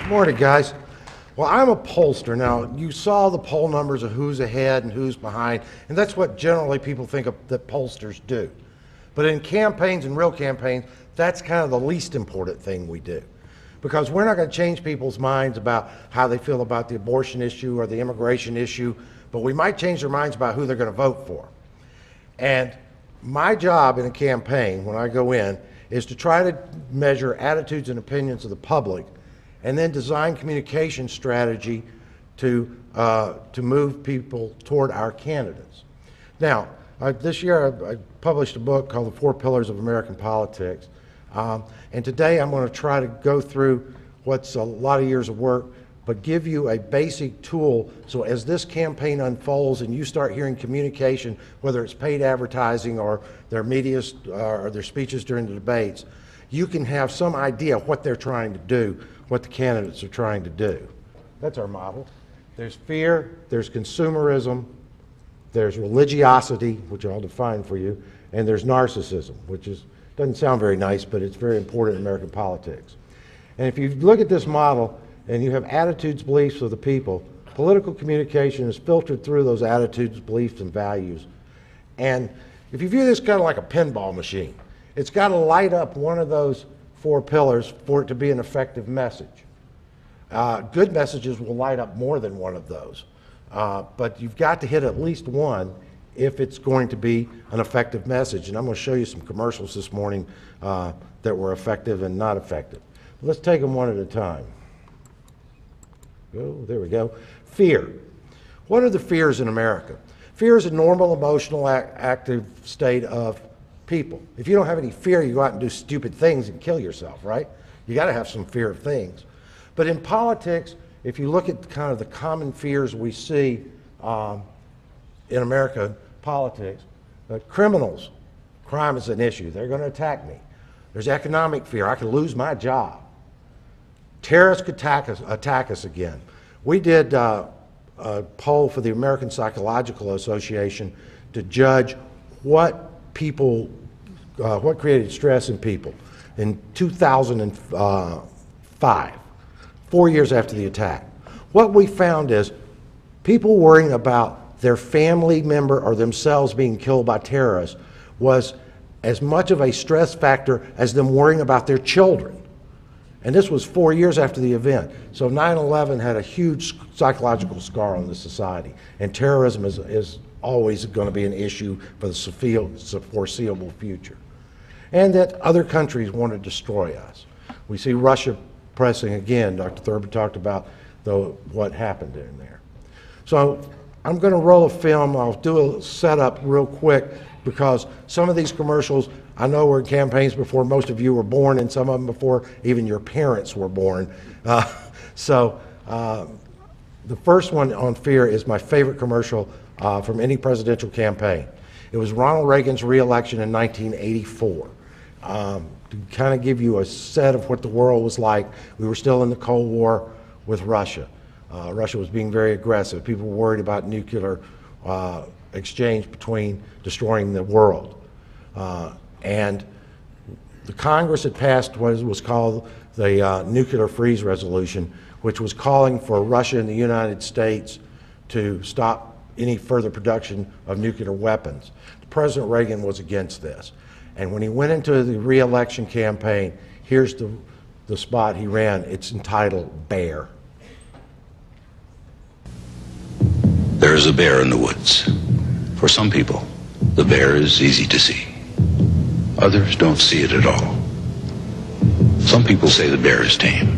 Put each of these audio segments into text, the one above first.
Morning, guys. Well, I'm a pollster. Now, you saw the poll numbers of who's ahead and who's behind, and that's what generally people think that pollsters do. But in campaigns and real campaigns, that's kind of the least important thing we do. Because we're not going to change people's minds about how they feel about the abortion issue or the immigration issue, but we might change their minds about who they're going to vote for. And my job in a campaign, when I go in, is to try to measure attitudes and opinions of the public and then design communication strategy to move people toward our candidates. Now, this year I published a book called The 4 Pillars of American Politics. And today I'm going to try to go through what's a lot of years of work, but give you a basic tool so as this campaign unfolds and you start hearing communication, whether it's paid advertising or their media or their speeches during the debates, you can have some idea what they're trying to do, what the candidates are trying to do. That's our model. There's fear, there's consumerism, there's religiosity, which I'll define for you, and there's narcissism, which doesn't sound very nice, but it's very important in American politics. And if you look at this model and you have attitudes, beliefs of the people, political communication is filtered through those attitudes, beliefs, and values. And if you view this kind of like a pinball machine, it's got to light up one of those 4 pillars for it to be an effective message. Good messages will light up more than one of those, but you've got to hit at least one if it's going to be an effective message. And I'm going to show you some commercials this morning that were effective and not effective. Let's take them one at a time. Oh, there we go. Fear. What are the fears in America? Fear is a normal, emotional, active state of people. If you don't have any fear, you go out and do stupid things and kill yourself, right? You got to have some fear of things. But in politics, if you look at kind of the common fears we see in American politics, criminals, crime is an issue. They're going to attack me. There's economic fear. I could lose my job. Terrorists could attack us again. We did a poll for the American Psychological Association to judge what created stress in people in 2005, 4 years after the attack. What we found is people worrying about their family member or themselves being killed by terrorists was as much of a stress factor as them worrying about their children. And this was 4 years after the event. So 9/11 had a huge psychological scar on the society, and terrorism is always going to be an issue for the foreseeable future. And that other countries want to destroy us. We see Russia pressing again. Dr. Thurber talked about what happened in there. So I'm going to roll a film. I'll do a setup real quick because some of these commercials I know were in campaigns before most of you were born, and some of them before even your parents were born. The first one on fear is my favorite commercial from any presidential campaign. It was Ronald Reagan's re-election in 1984. To kind of give you a set of what the world was like, we were still in the Cold War with Russia. Russia was being very aggressive. People were worried about nuclear exchange between destroying the world. And the Congress had passed what was called the Nuclear Freeze Resolution, which was calling for Russia and the United States to stop any further production of nuclear weapons. President Reagan was against this. And when he went into the re-election campaign, here's the spot he ran. It's entitled Bear. There's a bear in the woods. For some people, the bear is easy to see. Others don't see it at all. Some people say the bear is tame.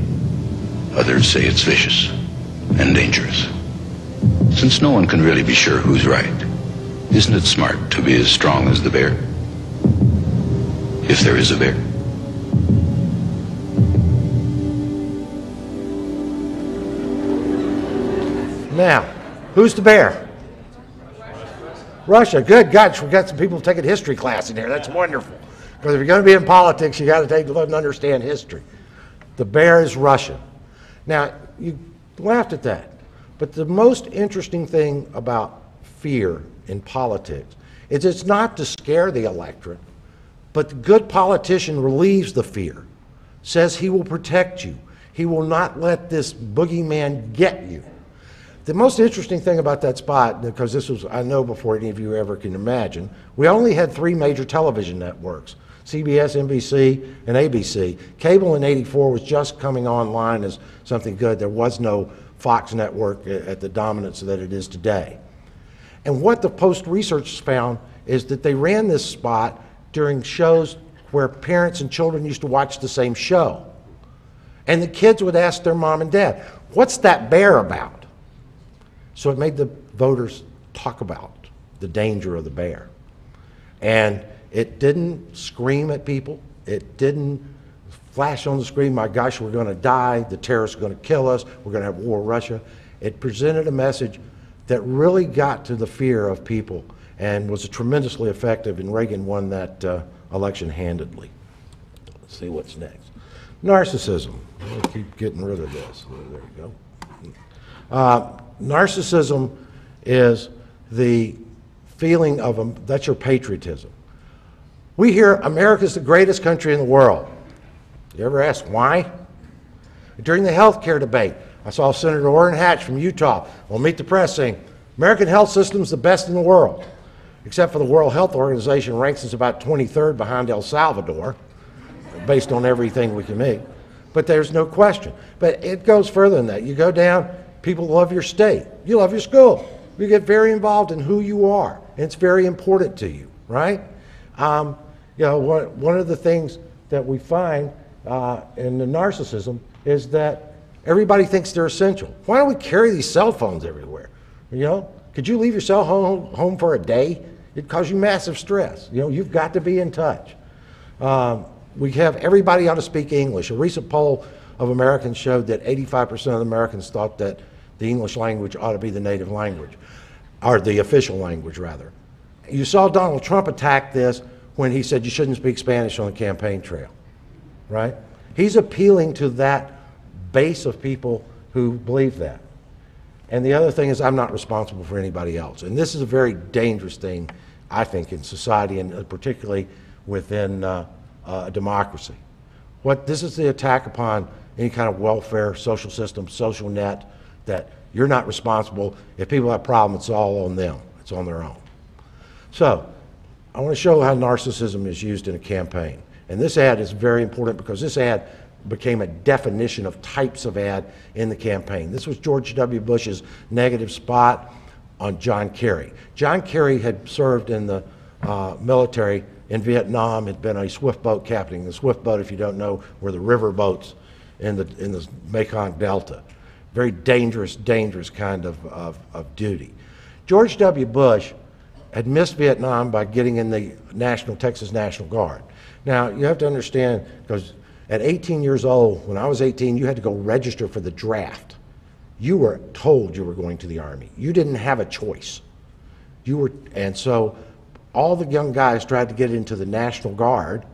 Others say it's vicious and dangerous. Since no one can really be sure who's right, isn't it smart to be as strong as the bear? If there is a bear. Now, who's the bear? Russia. Good gosh, we got some people taking history class in here. That's wonderful. Because if you're going to be in politics, you got to take a look and understand history. The bear is Russia. Now, you laughed at that. But the most interesting thing about fear in politics is it's not to scare the electorate, but the good politician relieves the fear, says he will protect you. He will not let this boogeyman get you. The most interesting thing about that spot, because this was, I know before any of you ever can imagine, we only had 3 major television networks, CBS, NBC, and ABC. Cable in '84 was just coming online as something good. There was no Fox network at the dominance that it is today. And what the Post research found is that they ran this spot during shows where parents and children used to watch the same show. And the kids would ask their mom and dad, "What's that bear about?" So it made the voters talk about the danger of the bear. And it didn't scream at people. It didn't flash on the screen, "My gosh, we're going to die. The terrorists are going to kill us. We're going to have war with Russia." It presented a message that really got to the fear of people and was tremendously effective, and Reagan won that election handedly. Let's see what's next. Narcissism. We'll keep getting rid of this. There you go. Narcissism is the feeling of that's your patriotism. We hear America's the greatest country in the world. You ever ask why? During the health care debate, I saw Senator Orrin Hatch from Utah on Meet the Press saying, "American health system's the best in the world, except for the World Health Organization ranks us about 23rd behind El Salvador, based on everything we can make." But there's no question. But it goes further than that. You go down, people love your state. You love your school. You get very involved in who you are. And it's very important to you, right? You know, one of the things that we find in the narcissism is that everybody thinks they're essential. Why don't we carry these cell phones everywhere? You know, could you leave your cell phone home for a day? It'd cause you massive stress. You know, you've got to be in touch. We have everybody ought to speak English. A recent poll of Americans showed that 85% of Americans thought that the English language ought to be the native language, or the official language, rather. You saw Donald Trump attack this when he said you shouldn't speak Spanish on the campaign trail, right? He's appealing to that base of people who believe that. And the other thing is, I'm not responsible for anybody else. And this is a very dangerous thing, I think, in society, and particularly within a democracy. This is the attack upon any kind of welfare, social system, social net, that you're not responsible. If people have problems, it's all on them. It's on their own. So I want to show how narcissism is used in a campaign. And this ad is very important because this ad became a definition of types of ad in the campaign. This was George W. Bush's negative spot on John Kerry. John Kerry had served in the military in Vietnam, had been a swift boat captain. The swift boat, if you don't know, were the river boats in the Mekong Delta. Very dangerous, dangerous kind of duty. George W. Bush had missed Vietnam by getting in the Texas National Guard. Now, you have to understand, because at 18 years old, when I was 18, you had to go register for the draft. You were told you were going to the Army. You didn't have a choice. And so all the young guys tried to get into the National Guard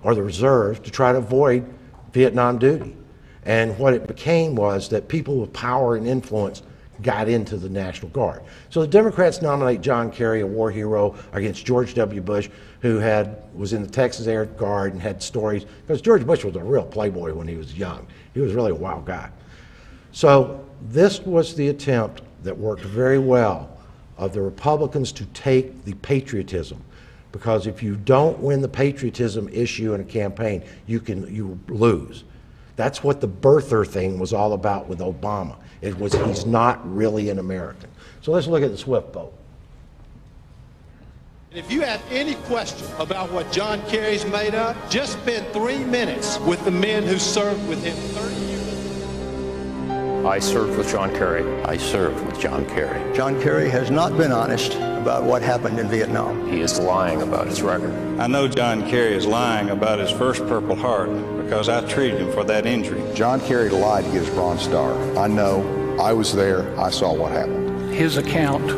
or the Reserve to try to avoid Vietnam duty. And what it became was that people with power and influence got into the National Guard. So the Democrats nominate John Kerry, a war hero, against George W. Bush, who was in the Texas Air Guard and had stories, because George Bush was a real playboy when he was young. He was really a wild guy. So this was the attempt that worked very well of the Republicans to take the patriotism. Because if you don't win the patriotism issue in a campaign, you lose. That's what the birther thing was all about with Obama. It was, he's not really an American. So let's look at the swift boat. If you have any question about what John Kerry's made of, just spend 3 minutes with the men who served with him 30 years. I served with John Kerry. I served with John Kerry. John Kerry has not been honest about what happened in Vietnam. He is lying about his record. I know John Kerry is lying about his first Purple Heart because I treated him for that injury. John Kerry lied to get his Bronze Star. I know. I was there. I saw what happened. His account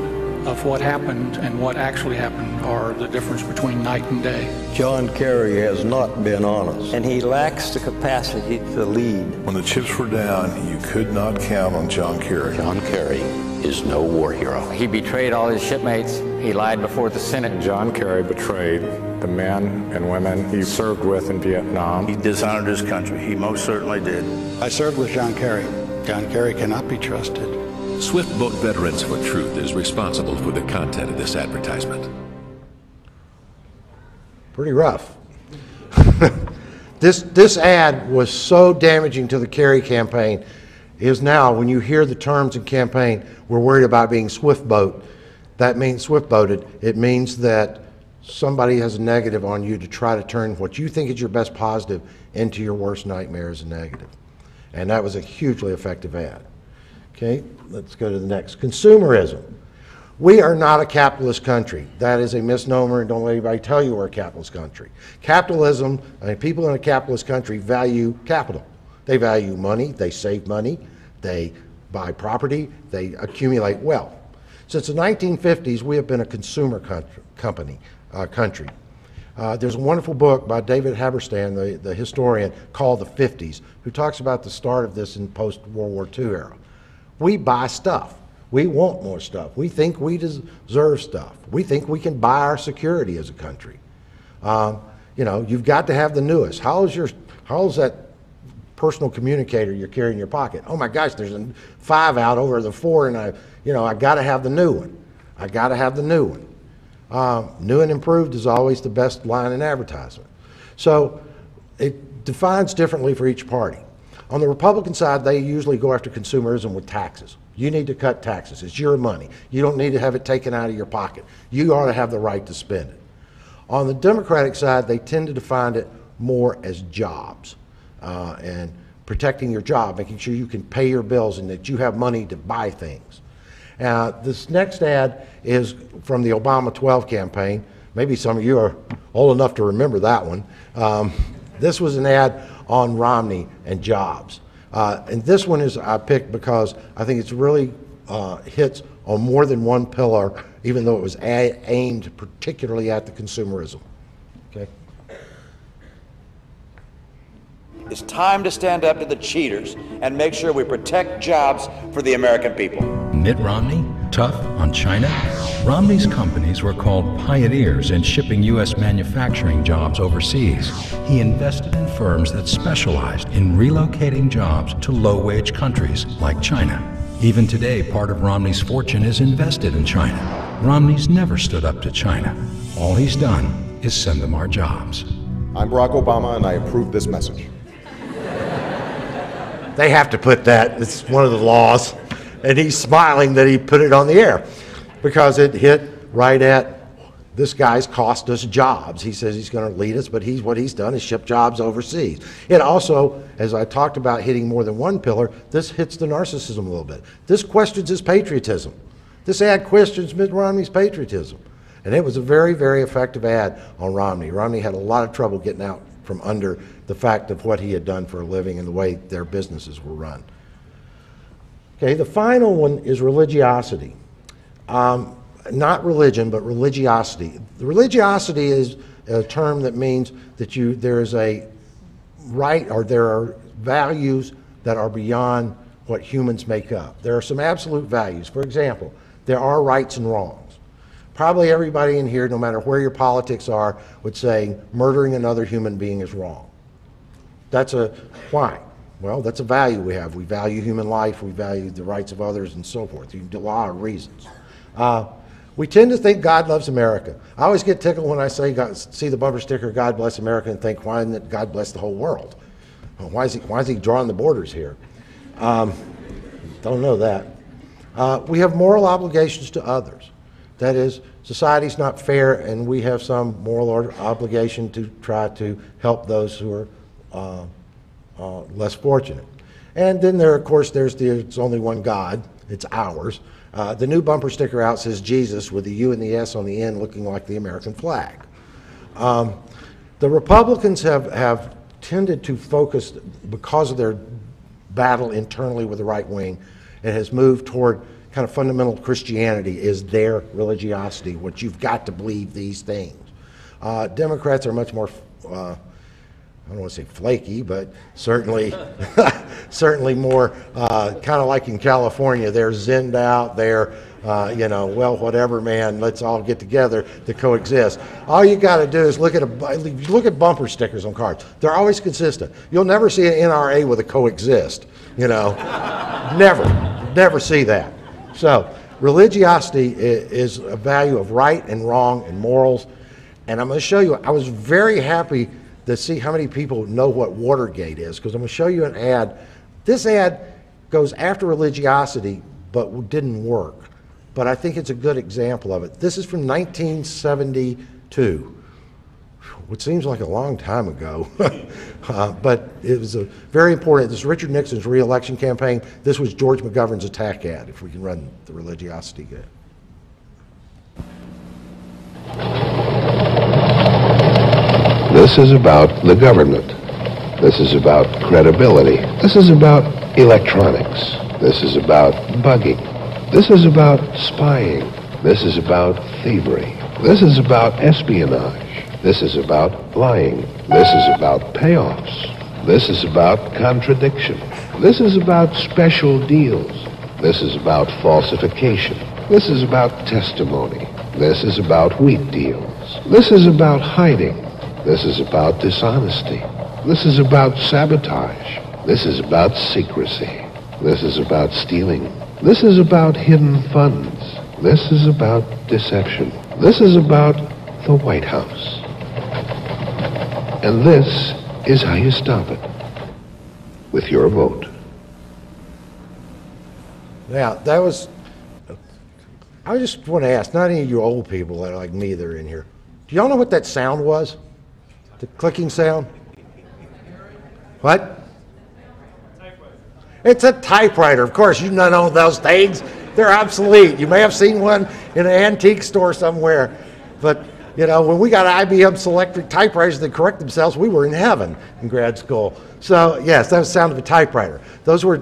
of what happened and what actually happened are the difference between night and day. John Kerry has not been honest. And he lacks the capacity to lead. When the chips were down, you could not count on John Kerry. John Kerry is no war hero. He betrayed all his shipmates. He lied before the Senate. John Kerry betrayed the men and women he served with in Vietnam. He dishonored his country. He most certainly did. I served with John Kerry. John Kerry cannot be trusted. Swift Boat Veterans for Truth is responsible for the content of this advertisement. Pretty rough. This ad was so damaging to the Kerry campaign is now, when you hear the terms in campaign, we're worried about being swift-boat. That means swift-boated. It means that somebody has a negative on you to try to turn what you think is your best positive into your worst nightmare as a negative. And that was a hugely effective ad. Okay, let's go to the next. Consumerism. We are not a capitalist country. That is a misnomer, and don't let anybody tell you we're a capitalist country. Capitalism, I mean, people in a capitalist country value capital. They value money, they save money, they buy property, they accumulate wealth. Since the 1950s, we have been a consumer country. There's a wonderful book by David Haberstam, the historian, called The 50s, who talks about the start of this in post-World War II era. We buy stuff. We want more stuff. We think we deserve stuff. We think we can buy our security as a country. You know, you've got to have the newest. How's that personal communicator you're carrying in your pocket? Oh my gosh, there's a 5 out over the 4, and I got to have the new one. I got to have the new one. New and improved is always the best line in advertisement. So it defines differently for each party. On the Republican side, they usually go after consumerism with taxes. You need to cut taxes. It's your money. You don't need to have it taken out of your pocket. You ought to have the right to spend it. On the Democratic side, they tend to define it more as jobs and protecting your job, making sure you can pay your bills and that you have money to buy things. This next ad is from the Obama 12 campaign. Maybe some of you are old enough to remember that one. This was an ad on Romney and jobs. And this one is I picked because I think it's really hits on more than one pillar, even though it was aimed particularly at the consumerism. Okay. It's time to stand up to the cheaters and make sure we protect jobs for the American people. Mitt Romney, tough on China? Romney's companies were called pioneers in shipping U.S. manufacturing jobs overseas. He invested in firms that specialized in relocating jobs to low-wage countries like China. Even today, part of Romney's fortune is invested in China. Romney's never stood up to China. All he's done is send them our jobs. I'm Barack Obama, and I approve this message. They have to put that. It's one of the laws. And he's smiling that he put it on the air because it hit right at this guy's cost us jobs. He says he's going to lead us, but what he's done is ship jobs overseas. It also, as I talked about hitting more than one pillar, this hits the narcissism a little bit. This questions his patriotism. This ad questions Mitt Romney's patriotism. And it was a very, very effective ad on Romney. Romney had a lot of trouble getting out from under the fact of what he had done for a living and the way their businesses were run. Okay, the final one is religiosity. Not religion, but religiosity. The religiosity is a term that means that there is a right, or there are values that are beyond what humans make up. There are some absolute values. For example, there are rights and wrongs. Probably everybody in here, no matter where your politics are, would say murdering another human being is wrong. Why? Well, that's a value we have. We value human life, we value the rights of others, and so forth. A lot of reasons. We tend to think God loves America. I always get tickled when I see the bumper sticker, God bless America, and think, why isn't God bless the whole world? Well, why is he drawing the borders here? Don't know that. We have moral obligations to others. That is, society's not fair, and we have some moral obligation to try to help those who are less fortunate. And then of course, there's only one God. It's ours. The new bumper sticker out says Jesus with the U and the S on the end looking like the American flag. The Republicans have tended to focus, because of their battle internally with the right wing, it has moved toward kind of fundamental Christianity is their religiosity, what you've got to believe these things. Democrats are much more I don't want to say flaky, but certainly, certainly more kind of like in California. They're zinned out. They're, you know, well, whatever, man. Let's all get together to coexist. All you got to do is look at bumper stickers on cars. They're always consistent. You'll never see an NRA with a coexist. You know, never see that. So religiosity is a value of right and wrong and morals. And I'm going to show you. I was very happy to see how many people know what Watergate is, because I'm going to show you an ad. This ad goes after religiosity, but didn't work. But I think it's a good example of it. This is from 1972, which seems like a long time ago, but it was a very important. This is Richard Nixon's re-election campaign. This was George McGovern's attack ad, if we can run the religiosity ad. This is about the government. This is about credibility. This is about electronics. This is about bugging. This is about spying. This is about thievery. This is about espionage. This is about lying. This is about payoffs. This is about contradiction. This is about special deals. This is about falsification. This is about testimony. This is about wheat deals. This is about hiding. This is about dishonesty. This is about sabotage. This is about secrecy. This is about stealing. This is about hidden funds. This is about deception. This is about the White House. And this is how you stop it. With your vote. Now, that was, I just want to ask, not any of you old people that are like me that are in here, do y'all know what that sound was? The clicking sound? What? It's a typewriter. Of course, you don't know those things. They're obsolete. You may have seen one in an antique store somewhere. But, you know, when we got IBM Selectric typewriters that correct themselves, we were in heaven in grad school. So, yes, that was the sound of a typewriter. Those were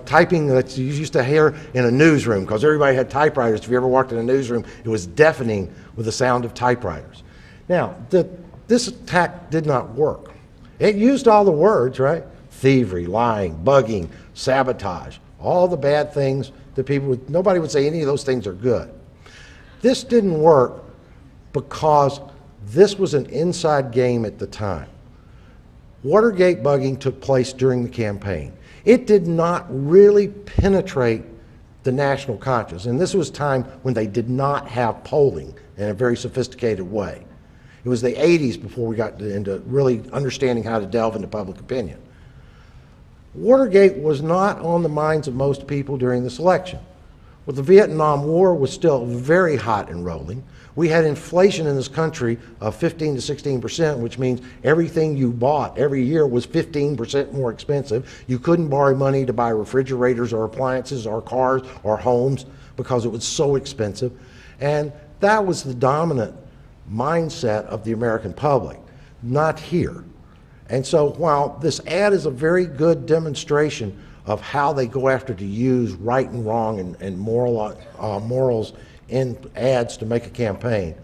typing that you used to hear in a newsroom, because everybody had typewriters. If you ever walked in a newsroom, it was deafening with the sound of typewriters. Now, this attack did not work. It used all the words, right? Thievery, lying, bugging, sabotage, all the bad things that nobody would say any of those things are good. This didn't work because this was an inside game at the time. Watergate bugging took place during the campaign. It did not really penetrate the national conscience, and this was time when they did not have polling in a very sophisticated way. It was the 80s before we got into really understanding how to delve into public opinion. Watergate was not on the minds of most people during this election. Well, the Vietnam War was still very hot and rolling. We had inflation in this country of 15 to 16%, which means everything you bought every year was 15% more expensive. You couldn't borrow money to buy refrigerators or appliances or cars or homes because it was so expensive. And that was the dominant mindset of the American public, not here. And so while this ad is a very good demonstration of how they go after to use right and wrong and morals in ads to make a campaign,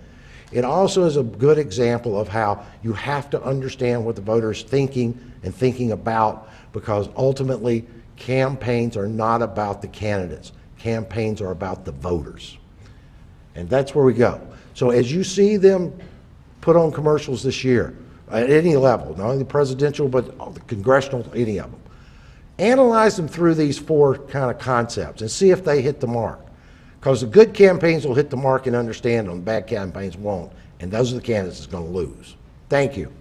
it also is a good example of how you have to understand what the voter is thinking and thinking about, because ultimately campaigns are not about the candidates. Campaigns are about the voters. And that's where we go. So as you see them put on commercials this year, at any level, not only the presidential, but the congressional, any of them, analyze them through these four kind of concepts and see if they hit the mark. Because the good campaigns will hit the mark and understand them, bad campaigns won't. And those are the candidates that's going to lose. Thank you.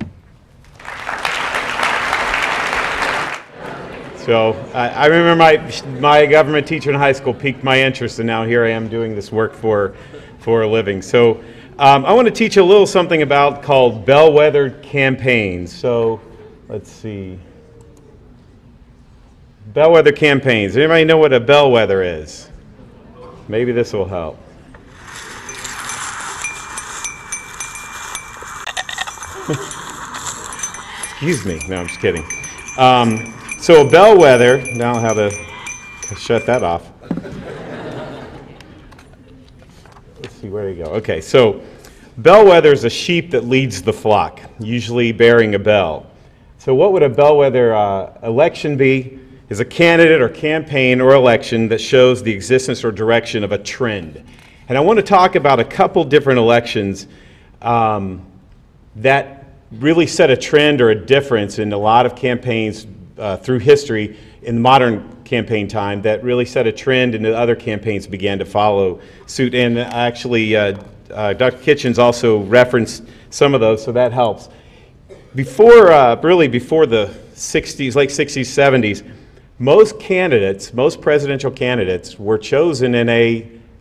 So I remember my government teacher in high school piqued my interest, and now here I am doing this work for a living. So I want to teach a little something about called bellwether campaigns. So let's see. Bellwether campaigns. Anybody know what a bellwether is? Maybe this will help. Excuse me. No, I'm just kidding. So a bellwether, now how to shut that off. Let's see, where do you go? Okay, so bellwether is a sheep that leads the flock, usually bearing a bell. So what would a bellwether election be? Is a candidate or campaign or election that shows the existence or direction of a trend. And I want to talk about a couple different elections that really set a trend or a difference in a lot of campaigns through history in modern campaign time that really set a trend, and the other campaigns began to follow suit. And actually, Dr. Kitchens also referenced some of those, so that helps. Before, really before the 60s, late 60s, 70s, most candidates, most presidential candidates were chosen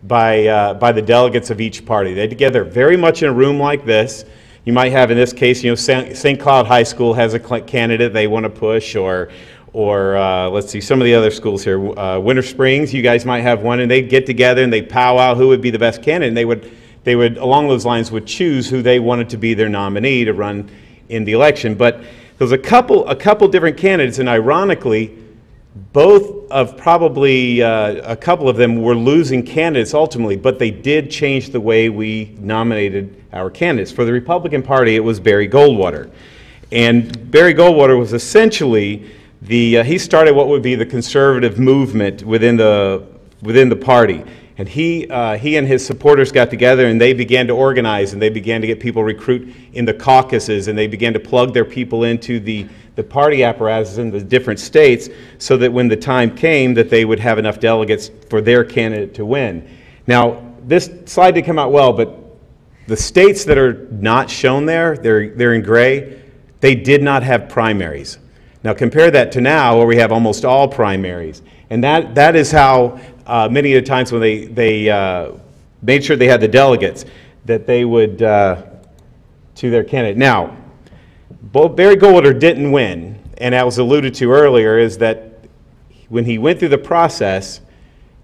by the delegates of each party. They're together very much in a room like this. You might have, in this case, you know, St. Cloud High School has a candidate they want to push, or let's see, some of the other schools here. Winter Springs, you guys might have one, and they'd get together and they'd powwow who would be the best candidate, and they would, along those lines, would choose who they wanted to be their nominee to run in the election. But there was a couple different candidates, and ironically, both of probably a couple of them were losing candidates ultimately, but they did change the way we nominated our candidates. For the Republican Party, it was Barry Goldwater. And Barry Goldwater was essentially he started what would be the conservative movement within the party. And he and his supporters got together and they began to organize, and they began to get people recruit in the caucuses, and they began to plug their people into the party apparatus in the different states, so that when the time came that they would have enough delegates for their candidate to win. Now, this slide did come out well, but the states that are not shown there, they're in gray, they did not have primaries. Now compare that to now, where we have almost all primaries. And that is how many of the times when they made sure they had the delegates, that they would to their candidate. Now, Barry Goldwater didn't win, and as was alluded to earlier, is that when he went through the process,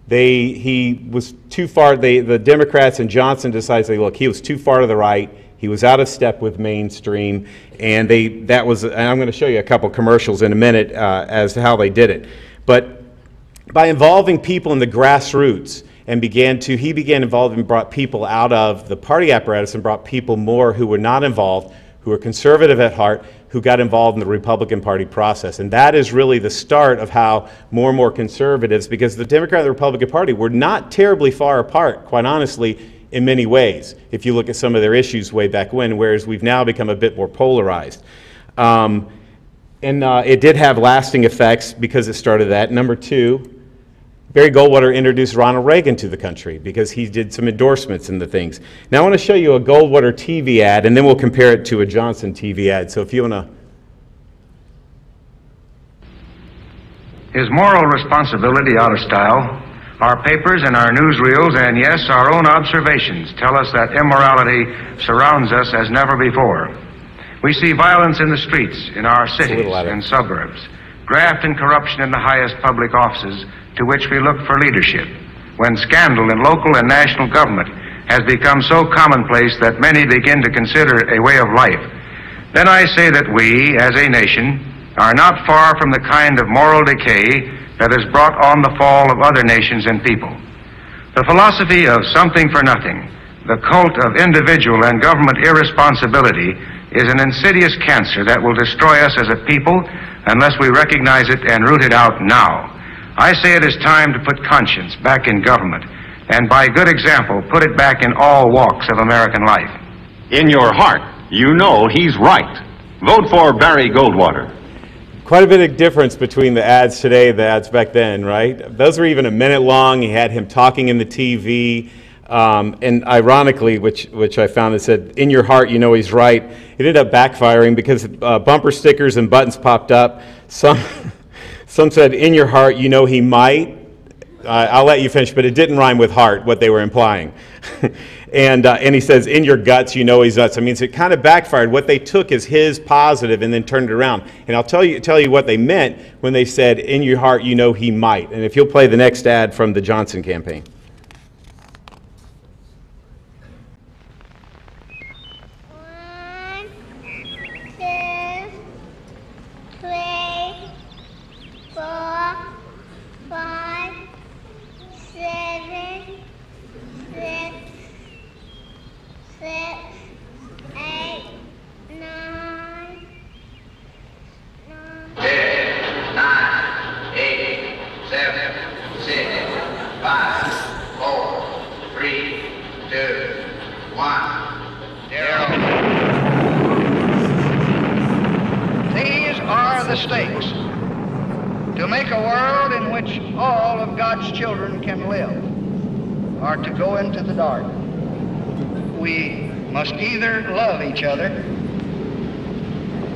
he was too far. The Democrats and Johnson decided, look, he was too far to the right. He was out of step with mainstream, and and I'm going to show you a couple commercials in a minute as to how they did it. But by involving people in the grassroots, and he began involving and brought people out of the party apparatus and brought people more who were not involved, who were conservative at heart, who got involved in the Republican Party process. And that is really the start of how more and more conservatives, because the Democrat and the Republican Party were not terribly far apart, quite honestly, in many ways, if you look at some of their issues way back when, whereas we've now become a bit more polarized. It did have lasting effects because it started that. Number two, Barry Goldwater introduced Ronald Reagan to the country because he did some endorsements and the things. Now I want to show you a Goldwater TV ad, and then we'll compare it to a Johnson TV ad. So if you want to... Is moral responsibility out of style? Our papers and our newsreels, and yes, our own observations tell us that immorality surrounds us as never before. We see violence in the streets, in our cities and suburbs, graft and corruption in the highest public offices to which we look for leadership, when scandal in local and national government has become so commonplace that many begin to consider it a way of life. Then I say that we, as a nation, are not far from the kind of moral decay that has brought on the fall of other nations and people. The philosophy of something for nothing, the cult of individual and government irresponsibility, is an insidious cancer that will destroy us as a people unless we recognize it and root it out now. I say it is time to put conscience back in government, and by good example, put it back in all walks of American life. In your heart, you know he's right. Vote for Barry Goldwater. Quite a bit of difference between the ads today and the ads back then, right? Those were even a minute long. He had him talking in the TV. And ironically, which I found, it said, in your heart, you know he's right. It ended up backfiring because bumper stickers and buttons popped up. Some said, in your heart, you know he might. I'll let you finish, but it didn't rhyme with heart, what they were implying. And he says, in your guts, you know he's nuts. I mean, so it kind of backfired. What they took is his positive and then turned it around. And I'll tell you what they meant when they said, in your heart, you know he might. And if you'll play the next ad from the Johnson campaign. 6, 8, 9, 6, 5, 4, 3, 2, 1, 0. These are the stakes. To make a world in which all of God's children can live, or to go into the dark. We must either love each other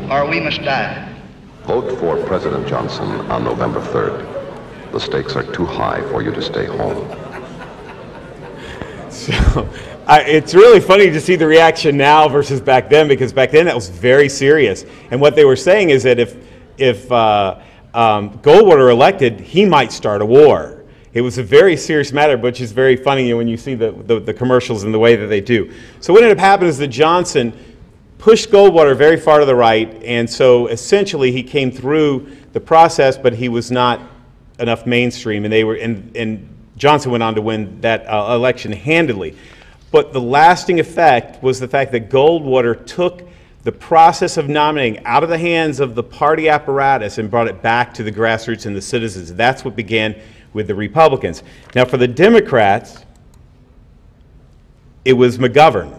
or we must die. Vote for President Johnson on November 3rd. The stakes are too high for you to stay home. So, it's really funny to see the reaction now versus back then, because back then that was very serious. And what they were saying is that if Goldwater elected, he might start a war. It was a very serious matter, which is very funny when you see the commercials and the way that they do. So what ended up happening is that Johnson pushed Goldwater very far to the right, and so essentially he came through the process, but he was not enough mainstream, and Johnson went on to win that election handedly. But the lasting effect was the fact that Goldwater took the process of nominating out of the hands of the party apparatus and brought it back to the grassroots and the citizens. That's what began with the Republicans. Now, for the Democrats, it was McGovern.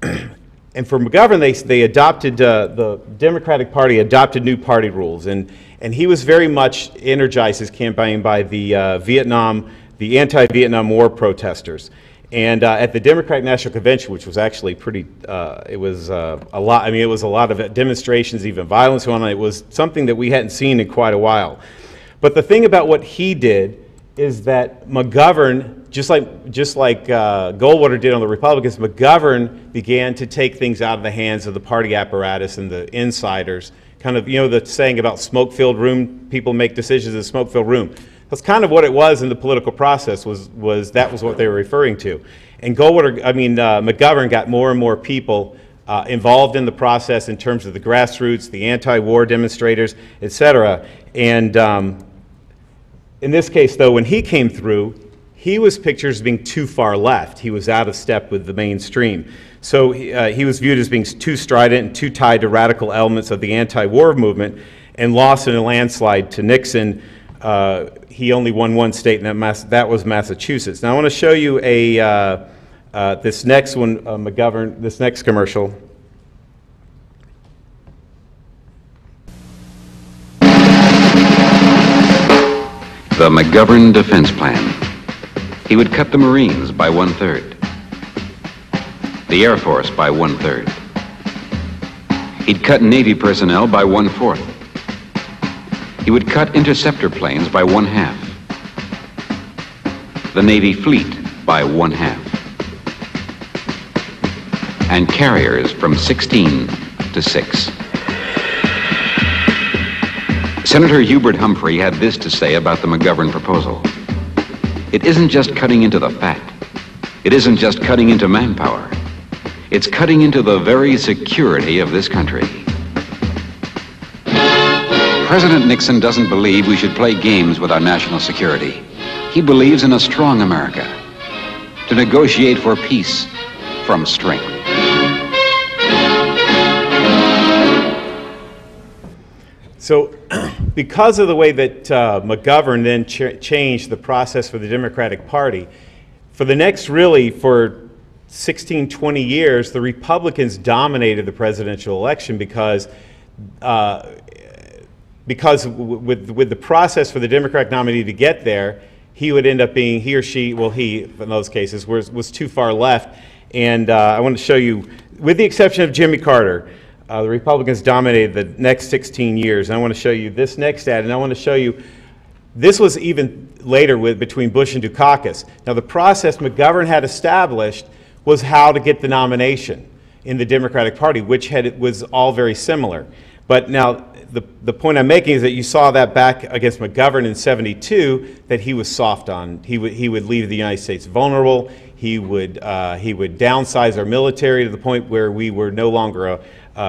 And for McGovern, they adopted, the Democratic Party adopted new party rules. And he was very much energized his campaign by the anti-Vietnam War protesters. And at the Democratic National Convention, which was actually pretty, it was a lot, I mean, it was a lot of demonstrations, even violence going on. It was something that we hadn't seen in quite a while. But the thing about what he did is that McGovern, just like Goldwater did on the Republicans, McGovern began to take things out of the hands of the party apparatus and the insiders. Kind of, you know, the saying about smoke-filled room, people make decisions in a smoke-filled room. That's kind of what it was in the political process, was what they were referring to. And McGovern got more and more people involved in the process in terms of the grassroots, the anti-war demonstrators, etc. And in this case, though, when he came through, he was pictured as being too far left. He was out of step with the mainstream. So he was viewed as being too strident and too tied to radical elements of the anti-war movement, and lost in a landslide to Nixon. He only won one state, and that was Massachusetts. Now I want to show you this next one, McGovern, this next commercial. The McGovern Defense Plan. He would cut the Marines by 1/3. The Air Force by 1/3. He'd cut Navy personnel by 1/4. He would cut interceptor planes by 1/2. The Navy fleet by 1/2. And carriers from 16 to 6. Senator Hubert Humphrey had this to say about the McGovern proposal. It isn't just cutting into the fat. It isn't just cutting into manpower. It's cutting into the very security of this country. President Nixon doesn't believe we should play games with our national security. He believes in a strong America, to negotiate for peace from strength. So because of the way that McGovern then changed the process for the Democratic Party, for the next, really, for 16, 20 years, the Republicans dominated the presidential election because with the process for the Democratic nominee to get there, he would end up being, he or she, well, he, in those cases, was too far left. And I want to show you, with the exception of Jimmy Carter, the Republicans dominated the next 16 years. And I want to show you this next ad, and I want to show you, this was even later between Bush and Dukakis. Now, the process McGovern had established was how to get the nomination in the Democratic Party, which was all very similar. But now, the point I'm making is that you saw that back against McGovern in '72, that he was soft on. He would leave the United States vulnerable. He would downsize our military to the point where we were no longer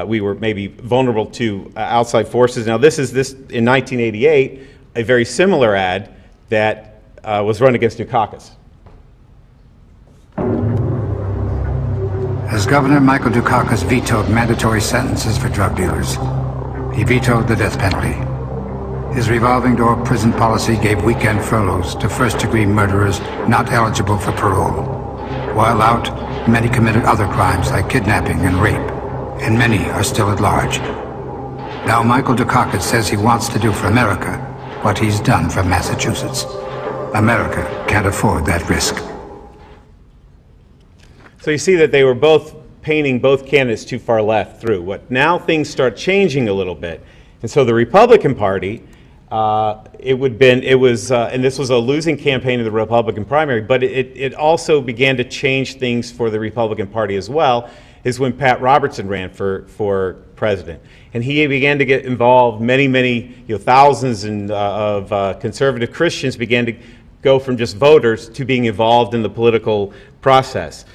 we were maybe vulnerable to outside forces. Now this in 1988, a very similar ad that was run against Dukakis. As Governor Michael Dukakis vetoed mandatory sentences for drug dealers, he vetoed the death penalty. His revolving door prison policy gave weekend furloughs to first-degree murderers not eligible for parole. While out, many committed other crimes like kidnapping and rape, and many are still at large. Now Michael Dukakis says he wants to do for America what he's done for Massachusetts. America can't afford that risk. So you see that they were both painting both candidates too far left through. What now things start changing a little bit, and so the Republican Party, and this was a losing campaign in the Republican primary, but it also began to change things for the Republican Party as well. Is when Pat Robertson ran for president, and he began to get involved. Many, thousands of conservative Christians began to go from just voters to being involved in the political process.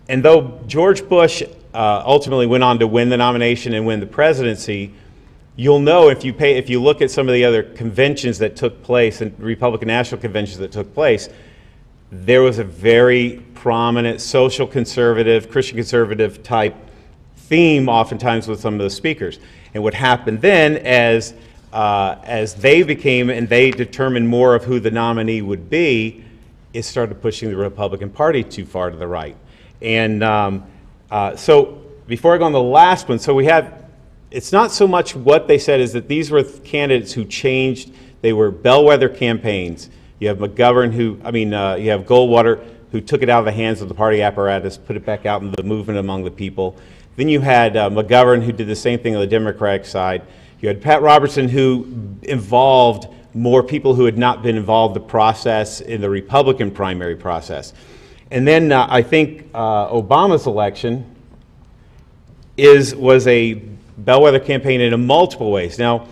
And though George Bush ultimately went on to win the nomination and win the presidency, you'll know if you look at some of the other conventions that took place, and Republican national conventions that took place, there was a very prominent social conservative, Christian conservative type theme oftentimes with some of the speakers. And what happened then as they became and they determined more of who the nominee would be, it started pushing the Republican Party too far to the right. And so before I go on the last one, so we have, it's not so much what they said is that these were candidates who changed, they were bellwether campaigns. You have McGovern you have Goldwater who took it out of the hands of the party apparatus, put it back out in the movement among the people. Then you had McGovern who did the same thing on the Democratic side. You had Pat Robertson who involved more people who had not been involved in the process in the Republican primary process. And then I think Obama's election was a bellwether campaign in multiple ways. Now,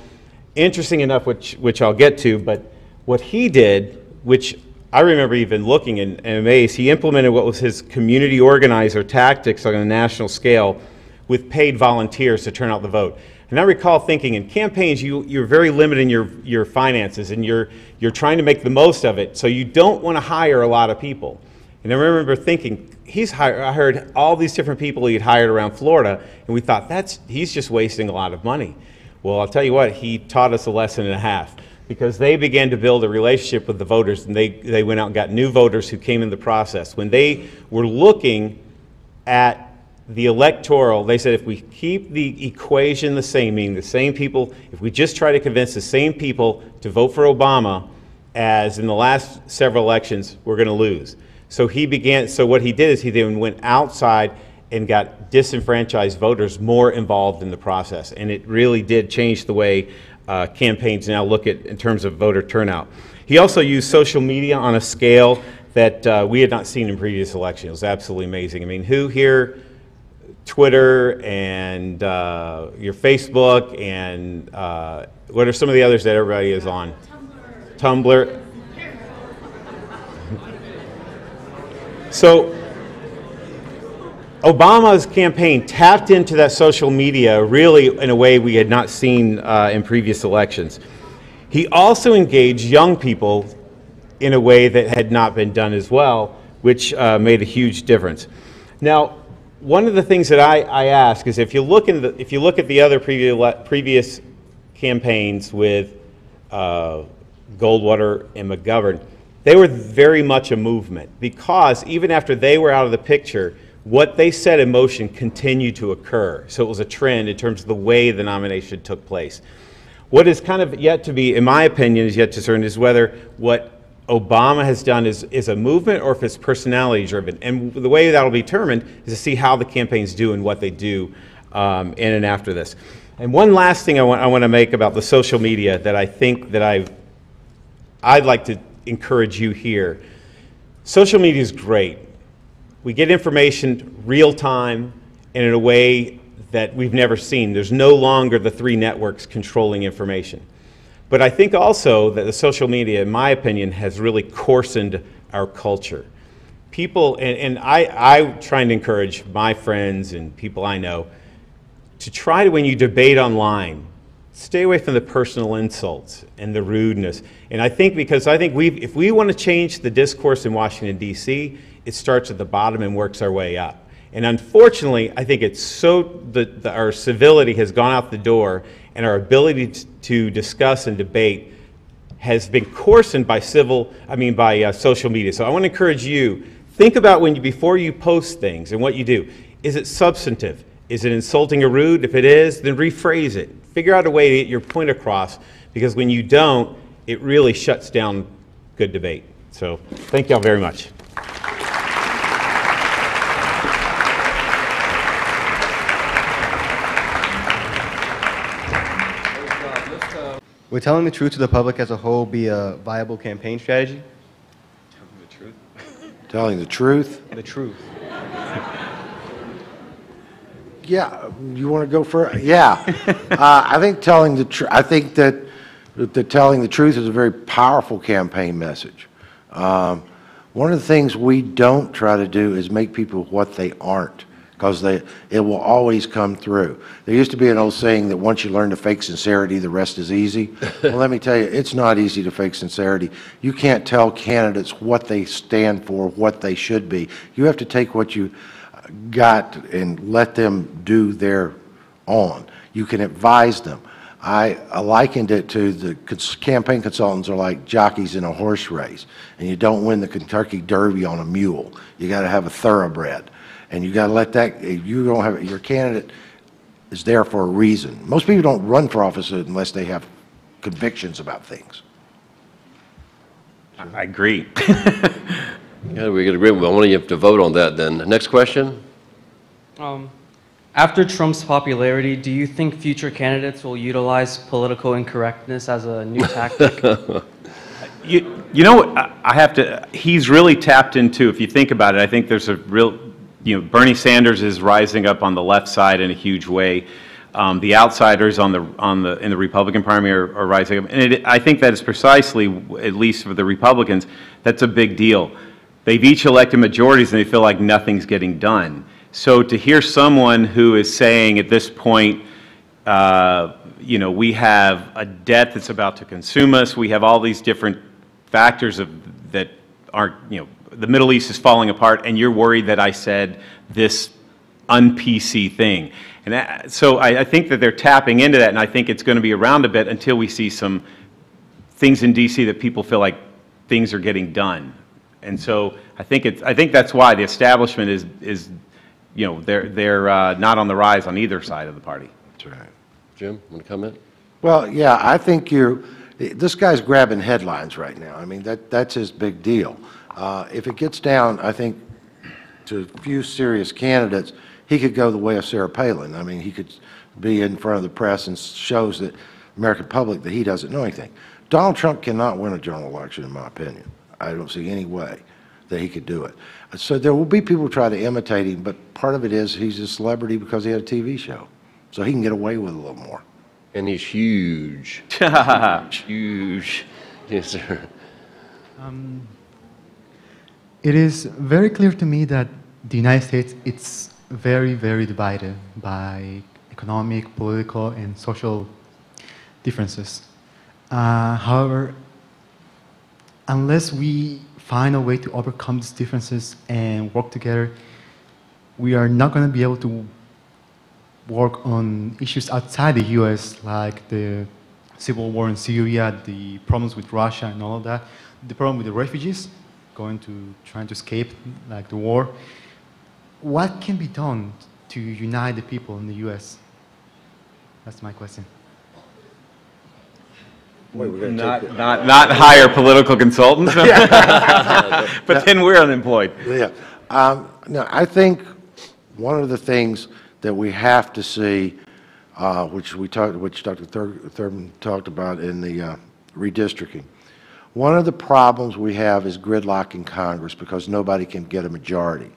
interesting enough, which I'll get to, but what he did, which I remember even looking and amazed, he implemented what was his community organizer tactics on a national scale with paid volunteers to turn out the vote. And I recall thinking in campaigns, you're very limited in your finances, and you're trying to make the most of it, so you don't want to hire a lot of people. And I remember thinking, I heard all these different people he'd hired around Florida, and we thought, he's just wasting a lot of money. Well, I'll tell you what, he taught us a lesson and a half, because they began to build a relationship with the voters, and they went out and got new voters who came in the process. When they were looking at the electoral, they said if we keep the equation the same, meaning the same people, if we just try to convince the same people to vote for Obama as in the last several elections, we're going to lose. So what he did is he then went outside and got disenfranchised voters more involved in the process. And it really did change the way campaigns now look at in terms of voter turnout. He also used social media on a scale that we had not seen in previous elections. It was absolutely amazing. I mean, who here, Twitter and your Facebook and what are some of the others that everybody is on? Tumblr. So Obama's campaign tapped into that social media really in a way we had not seen in previous elections. He also engaged young people in a way that had not been done as well, which made a huge difference. Now, one of the things that I ask is if you look at the other previous campaigns with Goldwater and McGovern, they were very much a movement, because even after they were out of the picture, what they set in motion continued to occur. So it was a trend in terms of the way the nomination took place. What is kind of yet to be, in my opinion, is yet to discern is whether what Obama has done is a movement or if it's personality driven. And the way that will be determined is to see how the campaigns do and what they do in and after this. And one last thing I want to make about the social media that I think that I'd like to encourage you here. Social media is great. We get information real time and in a way that we've never seen. There's no longer the three networks controlling information. But I think also that the social media, in my opinion, has really coarsened our culture. People, and I'm trying to encourage my friends and people I know to try to, when you debate online, stay away from the personal insults and the rudeness. And I think if we want to change the discourse in Washington, D.C., it starts at the bottom and works our way up. And unfortunately, I think it's our civility has gone out the door, and our ability to discuss and debate has been coarsened by social media. So I want to encourage you, think about before you post things and what you do. Is it substantive? Is it insulting or rude? If it is, then rephrase it. Figure out a way to get your point across, because when you don't, it really shuts down good debate. So thank y'all very much. Would telling the truth to the public as a whole be a viable campaign strategy? Telling the truth? Telling the truth? The truth. Yeah, you want to go first? Yeah. I think telling the truth, I think that telling the truth is a very powerful campaign message. One of the things we don't try to do is make people what they aren't, because it will always come through. There used to be an old saying that once you learn to fake sincerity, the rest is easy. Well, let me tell you, it's not easy to fake sincerity. You can't tell candidates what they stand for, what they should be. You have to take what you got and let them do their own. You can advise them. I likened it to the campaign consultants are like jockeys in a horse race, and you don't win the Kentucky Derby on a mule. You got to have a thoroughbred. And you got to let that, if you don't have, your candidate is there for a reason. Most people don't run for office unless they have convictions about things. I agree. Yeah, we could agree. Well, I want you to vote on that then. Next question. After Trump's popularity, do you think future candidates will utilize political incorrectness as a new tactic? You know what, he's really tapped into, if you think about it, I think there's a real, Bernie Sanders is rising up on the left side in a huge way. The outsiders in the Republican primary are rising up, and I think that is precisely, at least for the Republicans, that's a big deal. They've each elected majorities, and they feel like nothing's getting done. So to hear someone who is saying at this point, we have a debt that's about to consume us, we have all these different factors that aren't, the Middle East is falling apart, and you're worried that I said this un-PC thing. And so I think that they're tapping into that, and I think it's going to be around a bit until we see some things in D.C. that people feel like things are getting done. And so I think that's why the establishment is they're not on the rise on either side of the party. That's right. Jim, want to comment? Well, yeah, I think this guy's grabbing headlines right now. I mean, that's his big deal. If it gets down, I think, to a few serious candidates, he could go the way of Sarah Palin. I mean, he could be in front of the press and shows the American public that he doesn't know anything. Donald Trump cannot win a general election, in my opinion. I don't see any way that he could do it. So there will be people who try to imitate him, but part of it is he's a celebrity because he had a TV show. So he can get away with a little more. And he's huge. Huge. Yes, sir. It is very clear to me that the United States, it's very, very divided by economic, political, and social differences. However, unless we find a way to overcome these differences and work together, we are not going to be able to work on issues outside the U.S., like the civil war in Syria, the problems with Russia and all of that, the problem with the refugees trying to escape, like the war. What can be done to unite the people in the U.S.? That's my question. Wait, we're going not hire political consultants, but then we're unemployed. Yeah. No, I think one of the things that we have to see, which Dr. Thurman talked about in the redistricting, one of the problems we have is gridlock in Congress because nobody can get a majority.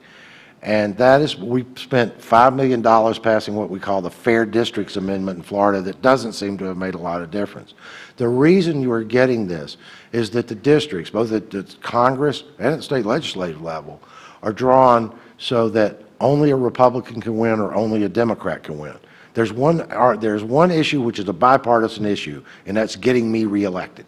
And that is, we spent $5 million passing what we call the Fair Districts Amendment in Florida that doesn't seem to have made a lot of difference. The reason you are getting this is that the districts, both at the Congress and at the state legislative level, are drawn so that only a Republican can win or only a Democrat can win. There's one issue which is a bipartisan issue, and that's getting me reelected.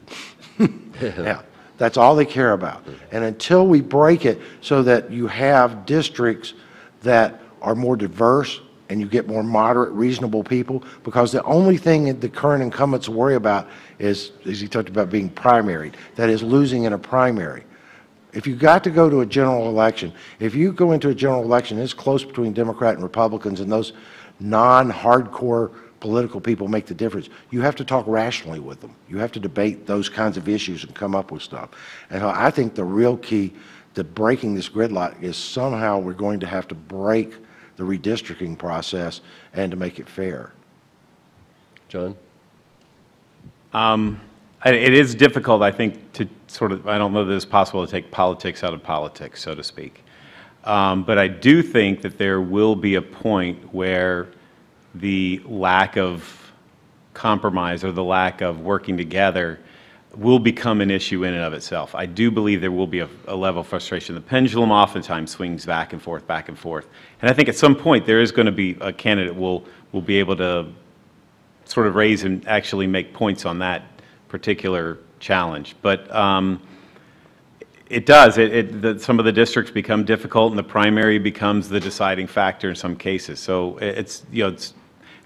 Yeah. That's all they care about. And until we break it so that you have districts that are more diverse and you get more moderate, reasonable people, because the only thing that the current incumbents worry about is, as he talked about, being primaried, that is losing in a primary. If you got to go to a general election, if you go into a general election, it's close between Democrat and Republicans, and those non-hardcore political people make the difference. You have to talk rationally with them. You have to debate those kinds of issues and come up with stuff. And I think the real key to breaking this gridlock is somehow we're going to have to break the redistricting process and to make it fair. John? It is difficult, I think, to sort of, I don't know that it's possible to take politics out of politics, so to speak. But I do think that there will be a point where the lack of compromise or the lack of working together will become an issue in and of itself. I do believe there will be a level of frustration. The pendulum oftentimes swings back and forth, back and forth. And I think at some point there is going to be a candidate will be able to sort of raise and actually make points on that particular challenge. But it does. Some of the districts become difficult, and the primary becomes the deciding factor in some cases. So it's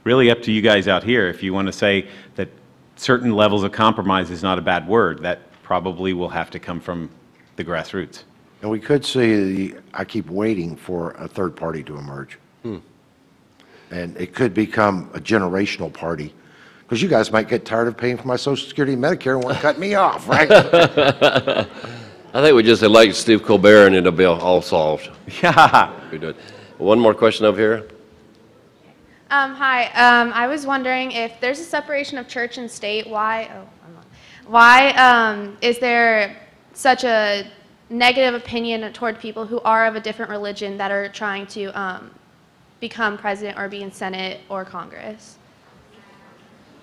really up to you guys out here. If you want to say that certain levels of compromise is not a bad word, that probably will have to come from the grassroots. And we could see, I keep waiting for a third party to emerge. And it could become a generational party, because you guys might get tired of paying for my Social Security and Medicare and want to cut me off, right? I think we just elect Steve Colbert and it'll be all solved. Yeah. We do it. One more question over here. Hi. I was wondering if there's a separation of church and state, why is there such a negative opinion toward people who are of a different religion that are trying to become president or be in Senate or Congress?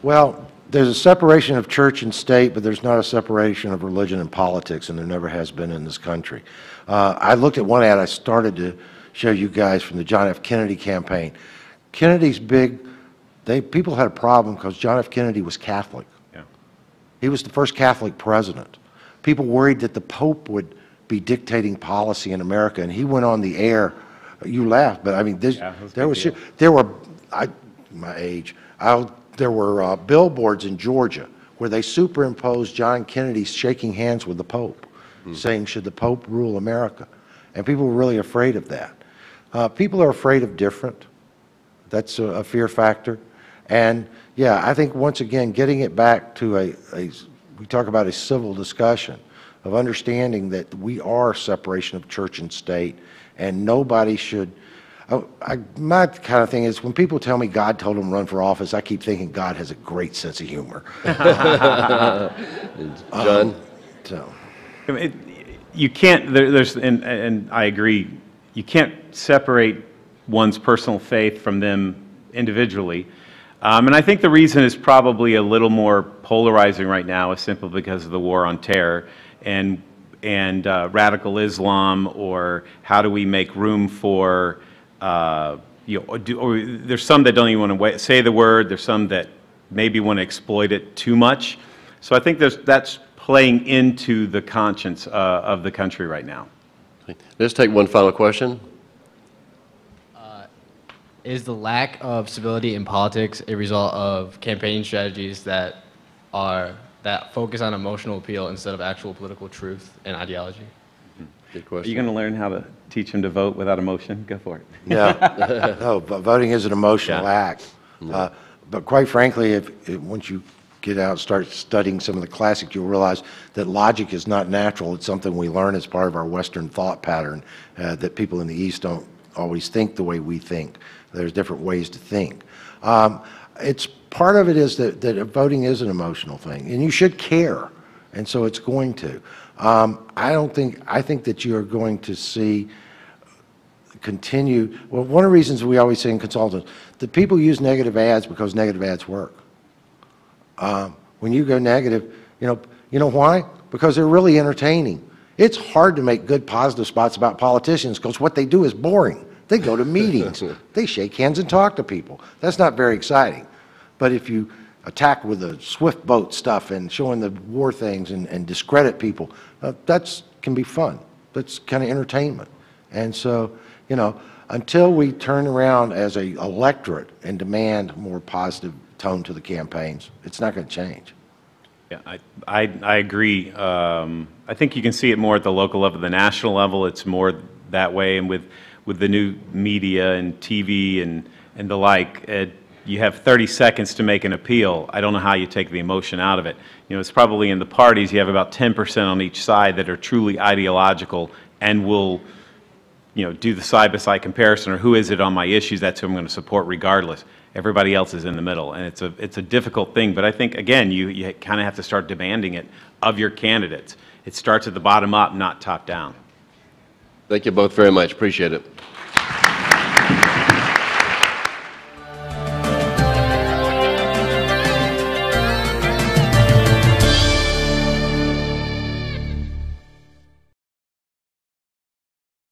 Well, there's a separation of church and state, but there's not a separation of religion and politics, and there never has been in this country. I looked at one ad I started to show you guys from the John F. Kennedy campaign. Kennedy's big, people had a problem because John F. Kennedy was Catholic. Yeah. He was the first Catholic president. People worried that the Pope would be dictating policy in America, and he went on the air. You laughed, but I mean, there were billboards in Georgia where they superimposed John Kennedy shaking hands with the Pope, saying, should the Pope rule America? And people were really afraid of that. People are afraid of different. That's a fear factor. And yeah, I think once again, getting it back to we talk about a civil discussion of understanding that we are separation of church and state, and nobody should, my kind of thing is when people tell me God told them to run for office, I keep thinking God has a great sense of humor. John? You can't, and I agree, you can't separate one's personal faith from them individually. And I think the reason is probably a little more polarizing right now is simply because of the war on terror and radical Islam, or how do we make room for, there's some that don't even want to say the word, there's some that maybe want to exploit it too much. So I think that's playing into the conscience of the country right now. Let's take one final question. Is the lack of civility in politics a result of campaign strategies that focus on emotional appeal instead of actual political truth and ideology? Good question. Are you going to learn how to teach them to vote without emotion? Go for it. Yeah. No, but voting is an emotional act. But quite frankly, once you get out and start studying some of the classics, you'll realize that logic is not natural. It's something we learn as part of our Western thought pattern, that people in the East don't always think the way we think. There's different ways to think. It's part of it is that voting is an emotional thing, and you should care, and so it's going to. I think that you are going to see continue. Well, one of the reasons we always say in consultants that people use negative ads because negative ads work. When you go negative, you know why? Because they're really entertaining. It's hard to make good positive spots about politicians because what they do is boring. They go to meetings. They shake hands and talk to people. That's not very exciting. But if you attack with the swift boat stuff and showing the war things and discredit people, that can be fun. That's kind of entertainment. And so, until we turn around as a electorate and demand more positive tone to the campaigns, it's not going to change. Yeah, I agree. I think you can see it more at the local level. The national level, it's more that way, and with the new media and TV and the like, you have 30 seconds to make an appeal. I don't know how you take the emotion out of it. You know, it's probably in the parties, you have about 10% on each side that are truly ideological and will, you know, do the side-by-side comparison, or who is it on my issues, that's who I'm going to support regardless. Everybody else is in the middle, and it's a difficult thing, but I think, again, you kind of have to start demanding it of your candidates. It starts at the bottom up, not top down. Thank you both very much. Appreciate it.